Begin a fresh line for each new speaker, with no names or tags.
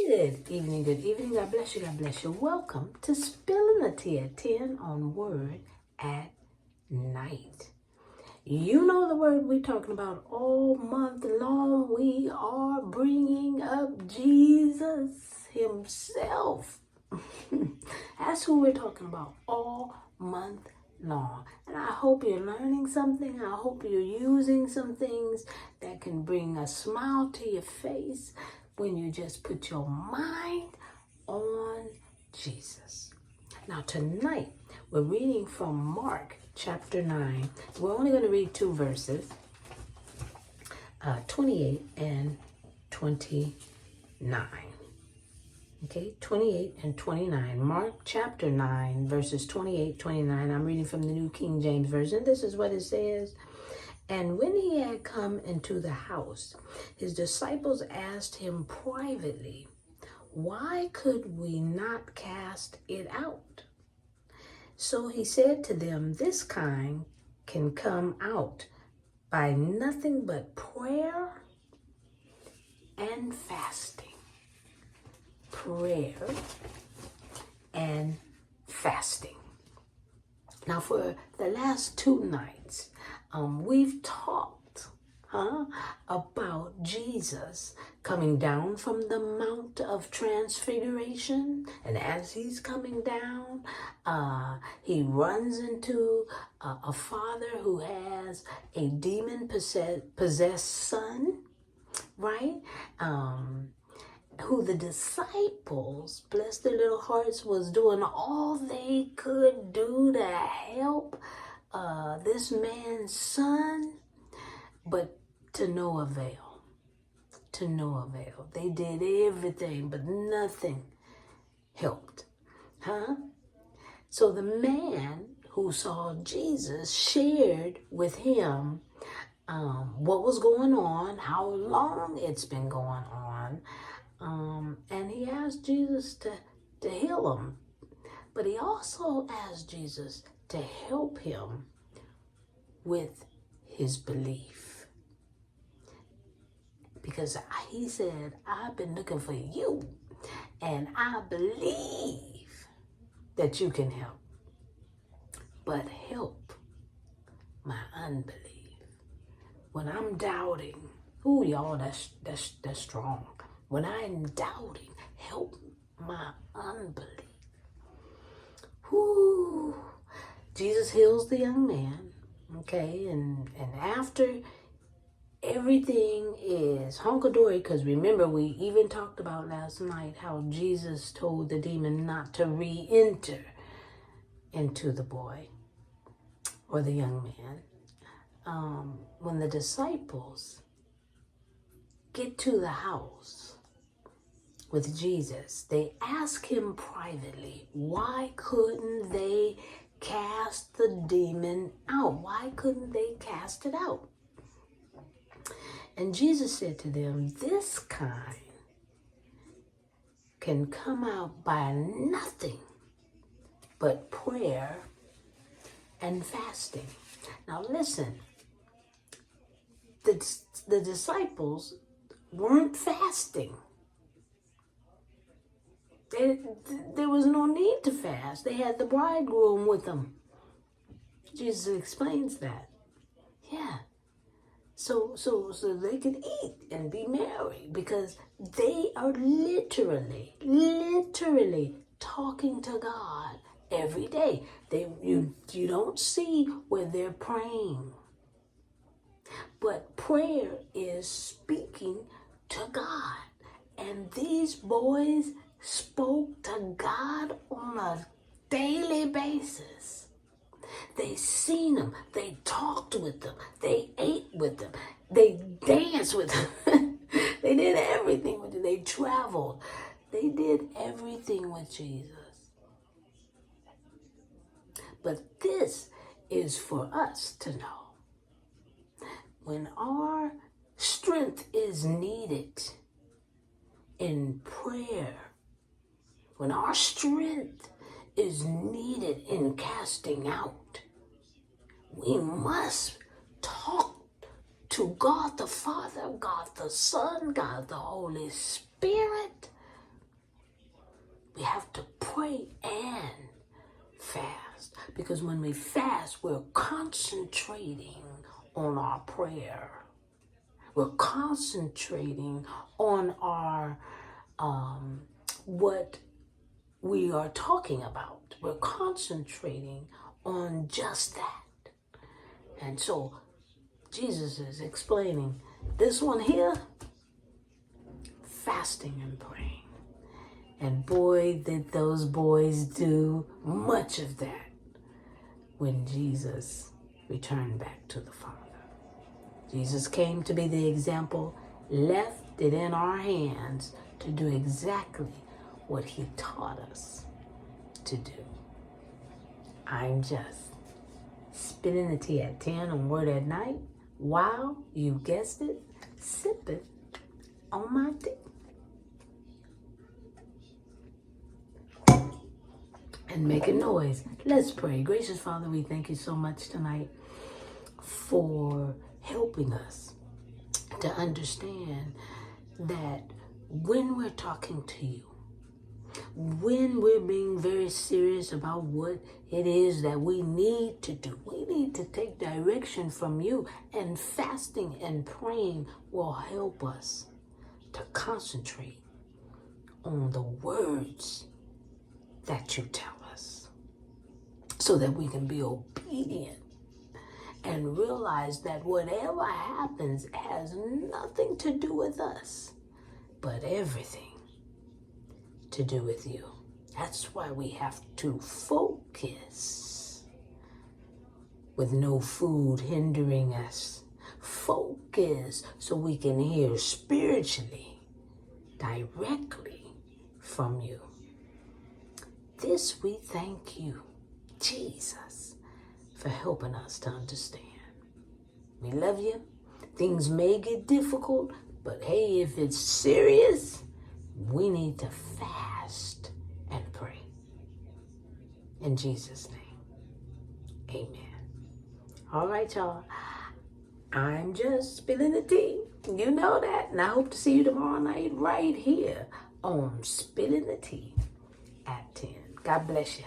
Good evening, good evening. God bless you, God bless you. Welcome to Spilling the Tea at 10 on Word at Night. You know the word we're talking about all month long. We are bringing up Jesus himself. That's who we're talking about all month long. And I hope you're learning something. I hope you're using some things that can bring a smile to your face when you just put your mind on Jesus. Now tonight, we're reading from Mark chapter 9. We're only going to read two verses, 28 and 29. Okay, 28 and 29. Mark chapter 9, verses 28, 29. I'm reading from the New King James Version. This is what it says. And when he had come into the house, his disciples asked him privately, "Why could we not cast it out?" So he said to them, "This kind can come out by nothing but prayer and fasting." Prayer and fasting. Now for the last two nights, we've talked about Jesus coming down from the Mount of Transfiguration. And as he's coming down, he runs into a father who has a demon-possessed son, right? Who the disciples, bless their little hearts, was doing all they could do to help this man's son, but to no avail. To no avail. They did everything, but nothing helped. So the man who saw Jesus shared with him what was going on, how long it's been going on. And he asked Jesus to heal him. But he also asked Jesus to help him with his belief. Because he said, "I've been looking for you, and I believe that you can help. But help my unbelief." When I'm doubting, ooh, y'all, that's strong. When I'm doubting, help my unbelief. Whoo. Jesus heals the young man, okay? And after everything is hunky-dory, because remember, we even talked about last night how Jesus told the demon not to re-enter into the boy or the young man. When the disciples get to the house with Jesus, they ask him privately, why couldn't they cast the demon out? Why couldn't they cast it out? And Jesus said to them, "This kind can come out by nothing but prayer and fasting." Now listen, the disciples weren't fasting. There was no need to fast. They had the bridegroom with them. Jesus explains that. Yeah. So they could eat and be merry because they are literally talking to God every day. You don't see where they're praying. But prayer is speaking to God. And these boys spoke to God on a daily basis. They seen him. They talked with them. They ate with them. They danced with them. They did everything with him. They traveled. They did everything with Jesus. But this is for us to know. When our strength is needed in prayer, when our strength is needed in casting out, we must talk to God the Father, God the Son, God the Holy Spirit, We have to pray and fast. Because when we fast, we're concentrating on our prayer. We're concentrating on our what we are talking about. We're concentrating on just that. And so Jesus is explaining this one here, fasting and praying. And boy, did those boys do much of that when Jesus returned back to the Father. Jesus came to be the example, left it in our hands to do exactly what he taught us to do. I'm just spilling the tea at 10 on Word at Night while, you guessed it, sipping on my tea. And making noise. Let's pray. Gracious Father, we thank you so much tonight for helping us to understand that when we're talking to you, when we're being very serious about what it is that we need to do, we need to take direction from you, and fasting and praying will help us to concentrate on the words that you tell us so that we can be obedient and realize that whatever happens has nothing to do with us, but everything to do with you. That's why we have to focus with no food hindering us. Focus so we can hear spiritually, directly from you. This we thank you, Jesus, for helping us to understand. We love you. Things may get difficult, but hey, if it's serious, we need to fast and pray. In Jesus' name, amen. All right, y'all. I'm just spilling the tea. You know that. And I hope to see you tomorrow night right here on Spilling the Tea at 10. God bless you.